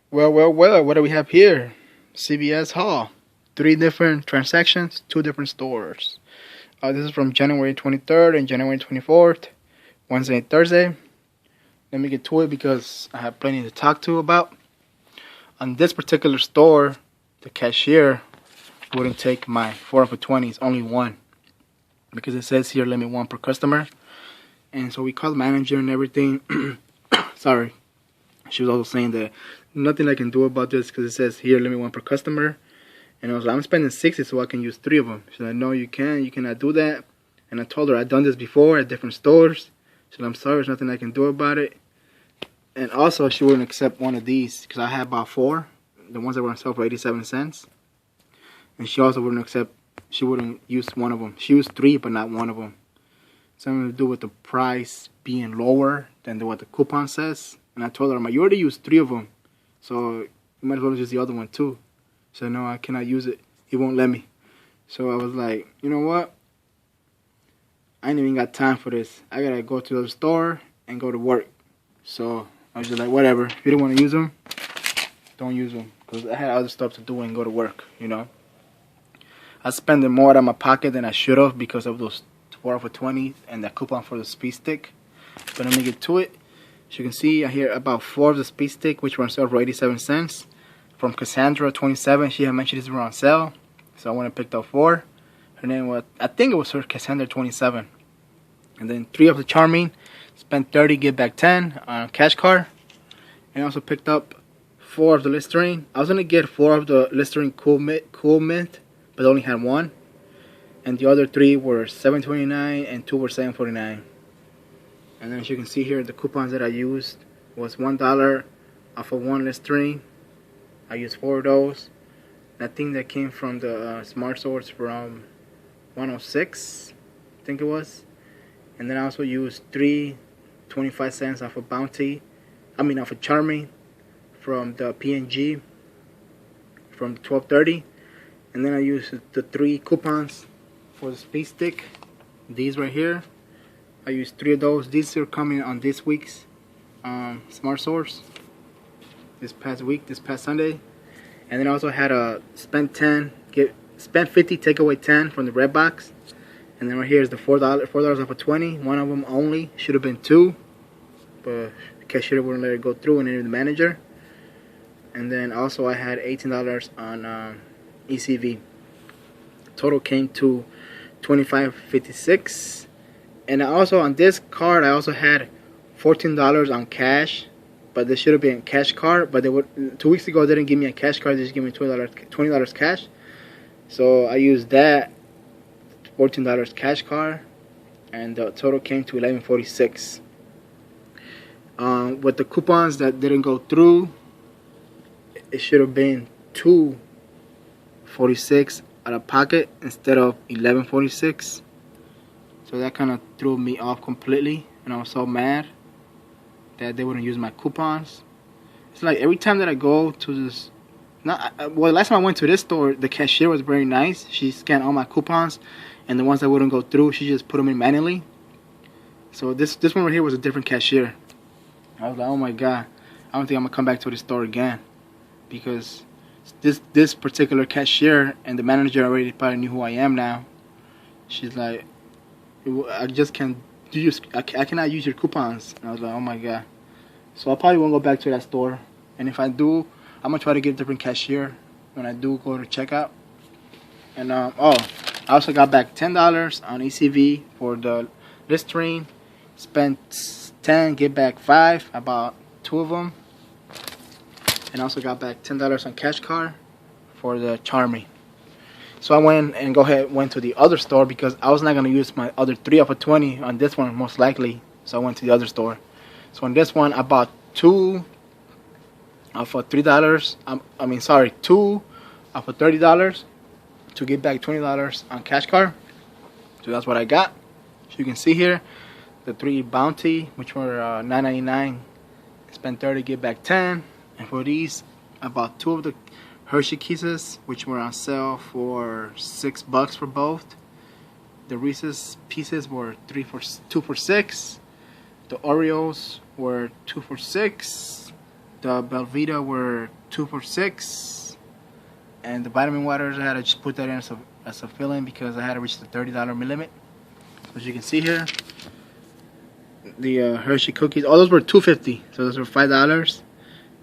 Well, what do we have here? CVS Hall. Three different transactions, two different stores. This is from January 23rd and January 24th, Wednesday and Thursday. Let me get to it because I have plenty to talk to about. On this particular store, the cashier wouldn't take my 4 for 20s, only one. Because it says here limit one per customer. And so we called the manager and everything. Sorry. She was also saying that nothing I can do about this because it says here limit one per customer. And I was like, I'm spending 60 so I can use 3 of them. She said, no, you cannot do that. And I told her I'd done this before at different stores. She said, I'm sorry, there's nothing I can do about it. And also, she wouldn't accept one of these because I had about 4, the ones that were on sale for 87 cents. And she also wouldn't accept, she wouldn't use one of them. She used 3, but not one of them. Something to do with the price being lower than what the coupon says. And I told her, you already used 3 of them, so you might as well use the other one too. She said, no, I cannot use it. He won't let me. So I was like, you know what? I ain't even got time for this. I gotta go to the store and go to work. So I was just like, whatever. If you don't want to use them, don't use them. Because I had other stuff to do and go to work, you know. I spent more out of my pocket than I should have because of those 4 for 20 and that coupon for the speed stick. But let me get to it. As you can see, I hear about 4 of the speed stick, which were on sale for 87 cents. From Cassandra 27, she had mentioned these were on sale. So I went and picked up 4. Her name was, I think it was her, Cassandra 27. And then 3 of the Charming. Spent 30, get back 10 on a cash card. And I also picked up 4 of the Listerine. I was going to get 4 of the Listerine Cool Mint, but I only had 1. And the other 3 were $7.29 and 2 were $7.49. And then as you can see here, the coupons that I used was $1 off of 1 Listerine. I used 4 of those. That thing that came from the Smart Source from 106, I think it was. And then I also used 3 25 cents off of Bounty. Off of Charming from the P&G from 1230. And then I used the 3 coupons for the speed stick. These right here. I used 3 of those. These are coming on this week's Smart Source. This past Sunday. And then I also had a spend 50, take away 10 from the red box. And then right here is the $4 off of 20. One of them only. Should have been 2. But the cashier wouldn't let it go through and then the manager. And then also I had $18 on ECV. Total came to $25.56. And also on this card I also had $14 on cash. But this should have been a cash card. But 2 weeks ago they didn't give me a cash card. They just gave me $20 cash. So I used that $14 cash card. And the total came to $11.46. With the coupons that didn't go through, it should have been $2.46 out of pocket instead of $11.46. So that kind of threw me off completely, and I was so mad that they wouldn't use my coupons. It's like every time that I go to this, last time I went to this store, the cashier was very nice. She scanned all my coupons, and the ones that wouldn't go through, she just put them in manually. So this one right here was a different cashier. I was like, oh my god, I don't think I'm gonna come back to this store again, because this particular cashier and the manager already probably knew who I am now. She's like, I just can't use, I cannot use your coupons. And I was like, oh my god. So I probably won't go back to that store, and if I do, I'm gonna try to get a different cashier when I do go to checkout. And I also got back $10 on ECV for the Listerine. Spent 10, get back 5. I bought 2 of them. And also got back $10 on cash card for the Charmy. So I went to the other store because I was not gonna use my other 3 off of 20 on this one most likely. So I went to the other store. So on this one I bought 2 off of $3. 2 off of $30 to get back $20 on cash card. So that's what I got. So you can see here the 3 Bounty, which were $9.99. Spent 30, get back 10. And for these, I bought 2 of the Hershey Kisses, which were on sale for $6 for both. The Reese's Pieces were 2 for $6. The Oreos were 2 for $6. The Belvita were 2 for 6, and the vitamin waters I had to just put that in as a filling because I had to reach the $30 limit. So as you can see here, the Hershey cookies, all those were $2.50, so those were $5.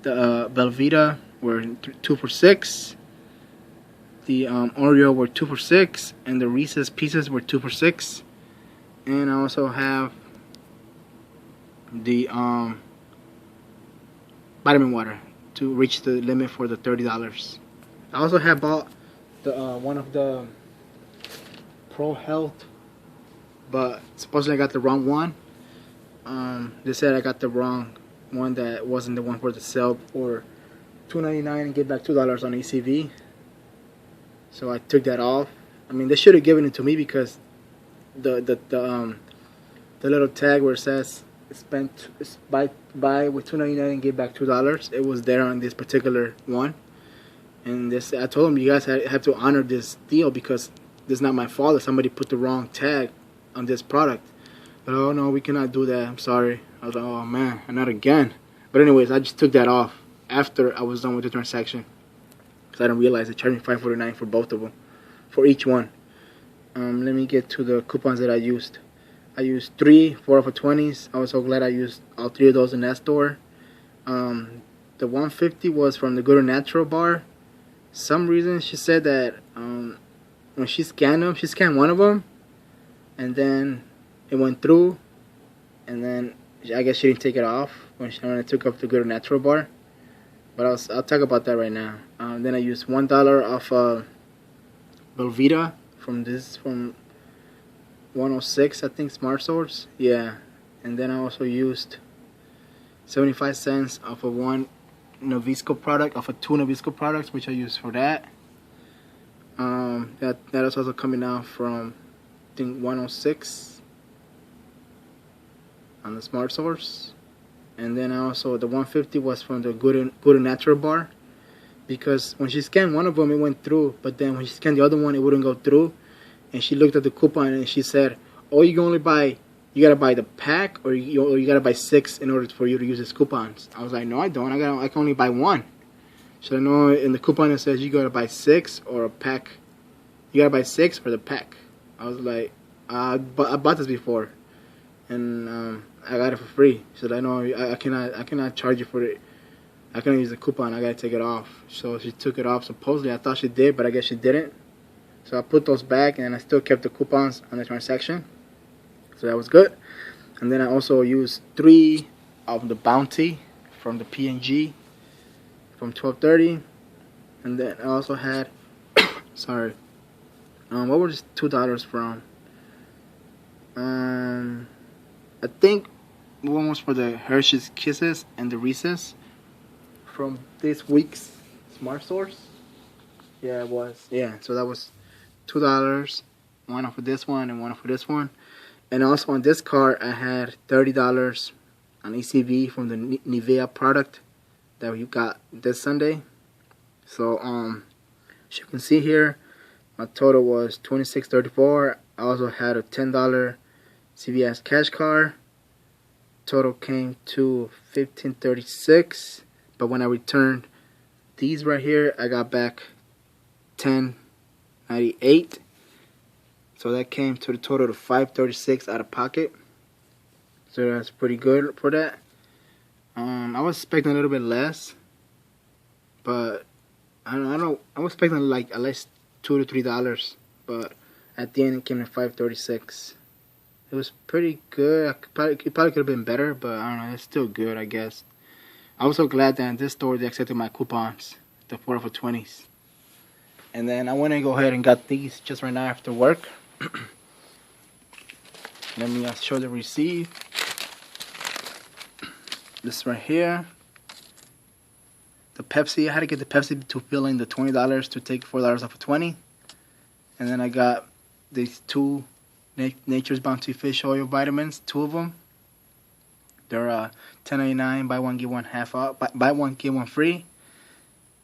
The Belvita were 2 for 6. The Oreo were 2 for 6, and the Reese's Pieces were 2 for 6. And I also have the vitamin water to reach the limit for the $30. I also have bought the one of the Pro Health, but supposedly I got the wrong one. They said I got the wrong one, that wasn't the one for the sale for $2.99 and get back $2 on ACV. So I took that off. I mean, they should have given it to me because the little tag where it says buy with $2.99 and get back $2, it was there on this particular one. And this, I told them, you guys have to honor this deal because this is not my fault if somebody put the wrong tag on this product. But oh no, we cannot do that, I'm sorry. I was like, oh man, not again. But anyways, I just took that off after I was done with the transaction because I didn't realize they charged me $5.49 for both of them, for each one. Let me get to the coupons that I used. I used 3 4 for 20s. I was so glad I used all 3 of those in that store. The $1.50 was from the Good and Natural bar. Some reason she said that when she scanned them, she scanned one of them, and then it went through, and then I guess she didn't take it off when I took up the Good and Natural bar. But I'll talk about that right now. Then I used $1 off Belvita from 106, I think, Smart Source. Yeah. And then I also used 75 cents off of one Nabisco product, off of 2 Nabisco products, which I used for that. That is also coming out from, I think, 106 on the Smart Source. And then also the $1.50 was from the Good and Natural bar, because when she scanned one of them, it went through, but then when she scanned the other one, it wouldn't go through. And she looked at the coupon and she said, "Oh, you gotta buy the pack, or you gotta buy 6 in order for you to use these coupons." I was like, "No, I don't. I can only buy 1." So I know in the coupon it says you gotta buy 6 or a pack. You gotta buy 6 for the pack. I was like, I bought this before, and I got it for free. She said, "I know I cannot charge you for it. I cannot use the coupon. I gotta take it off." So she took it off. Supposedly I thought she did, but I guess she didn't. So I put those back, and I still kept the coupons on the transaction. So that was good. And then I also used 3 of the Bounty from the P&G from $12.30. And then I also had, sorry, what was $2 from? I think one was for the Hershey's Kisses and the Reese's from this week's Smart Source. Yeah, it was. Yeah, so that was $2. One off of this one and one off of this one. And also on this card, I had $30 on ECV from the Nivea product that you got this Sunday. So, as you can see here, my total was $26.34. I also had a $10 CVS cash card. Total came to $15.36. But when I returned these right here, I got back $10.98. So that came to the total of $5.36 out of pocket. So that's pretty good for that. I was expecting a little bit less, but I was expecting like at least $2 to $3, but at the end it came to $5.36. It was pretty good. It probably could have been better, but I don't know. It's still good, I guess. I was so glad that in this store they accepted my coupons, the 4 for 20s. And then I went and go ahead and got these just right now after work. Let me show the receipt. This right here. The Pepsi. I had to get the Pepsi to fill in the $20 to take $4 off of 20. And then I got these 2 Nature's Bounty Fish Oil vitamins, 2 of them. They're $10.99, buy one get one half off, buy one get one free.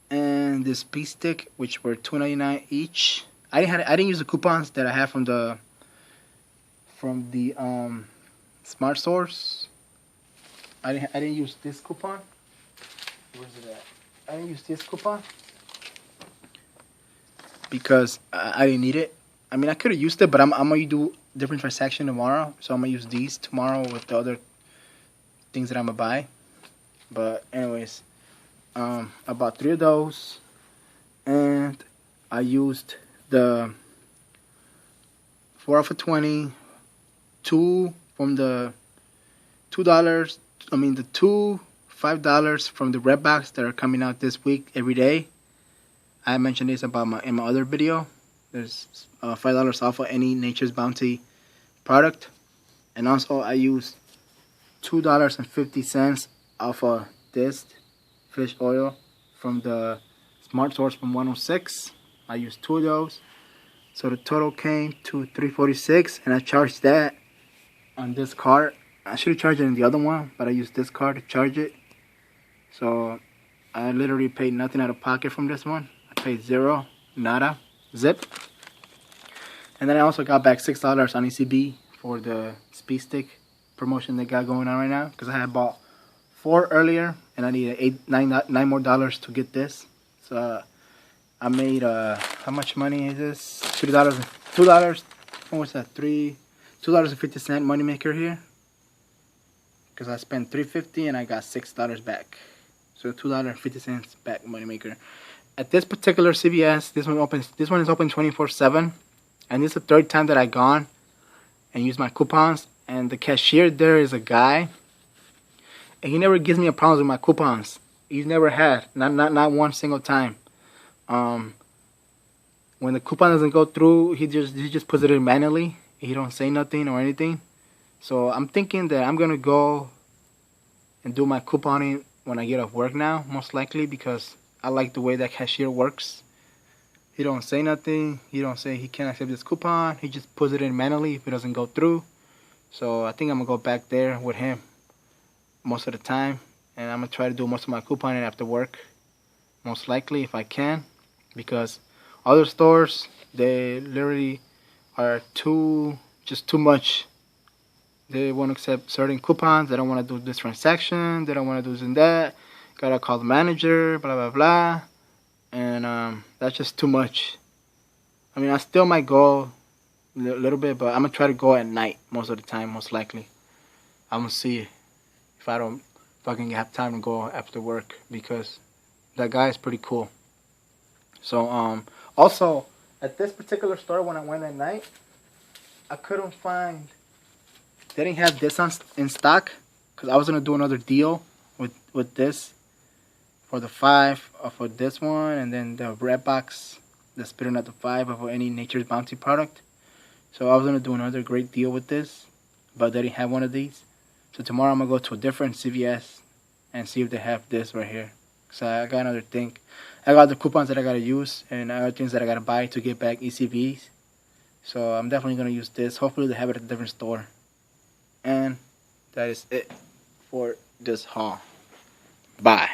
And this Pea Stick, which were $2.99 each. I didn't use the coupons that I have from the Smart Source. I didn't use this coupon. Where's it at? I didn't use this coupon because I didn't need it. I mean, I could have used it, but I'm gonna do different transaction tomorrow, so I'm gonna use these tomorrow with the other things that I'm gonna buy. But anyways, I bought 3 of those, and I used the 4 off of 20, 2 from the $2. I mean the two $5 from the Redbox that are coming out this week every day. I mentioned this about in my other video. There's $5 off of any Nature's Bounty product, and also I used $2.50 off of this fish oil from the Smart Source from 106. I used 2 of those, so the total came to $3.46, and I charged that on this card. I should have charged it in the other one, but I used this card to charge it. So I literally paid nothing out of pocket from this one. I paid zero, nada, zip. And then I also got back $6 on ECB for the Speed Stick promotion they got going on right now, because I had bought 4 earlier and I needed $9 more to get this. So I made how much money is this? $2. What was that? $2.50 money maker here, because I spent $3.50 and I got $6 back. So $2.50 back money maker. At this particular CVS, this one is open 24/7, and this is the 3rd time that I gone and used my coupons. And the cashier there is a guy, and he never gives me a problem with my coupons. He's never had, not one single time. When the coupon doesn't go through, he just puts it in manually. He don't say nothing or anything. So I'm thinking that I'm gonna go and do my couponing when I get off work now, most likely, because I like the way that cashier works. He don't say nothing. He don't say he can't accept this coupon. He just puts it in manually if it doesn't go through. So I think I'm gonna go back there with him most of the time, and I'm gonna try to do most of my couponing after work, most likely, if I can, because other stores, they literally are just too much. They won't accept certain coupons. They don't want to do this transaction. They don't want to do this and that. Gotta call the manager, blah, blah, blah. And that's just too much. I mean, I still might go a little bit, but I'm going to try to go at night most of the time, most likely. I'm going to see if I can have time to go after work, because that guy is pretty cool. So, also, at this particular store, when I went at night, I couldn't find... They didn't have this in stock, because I was going to do another deal with this for the 5 for this one, and then the Redbox, the spitting at the 5 of any Nature's Bounty product. So I was going to do another great deal with this, but they didn't have one of these. So tomorrow I'm going to go to a different CVS and see if they have this right here. So I got another thing. I got the coupons that I got to use and other things that I got to buy to get back ECBs. So I'm definitely going to use this. Hopefully they have it at a different store. And that is it for this haul. Bye.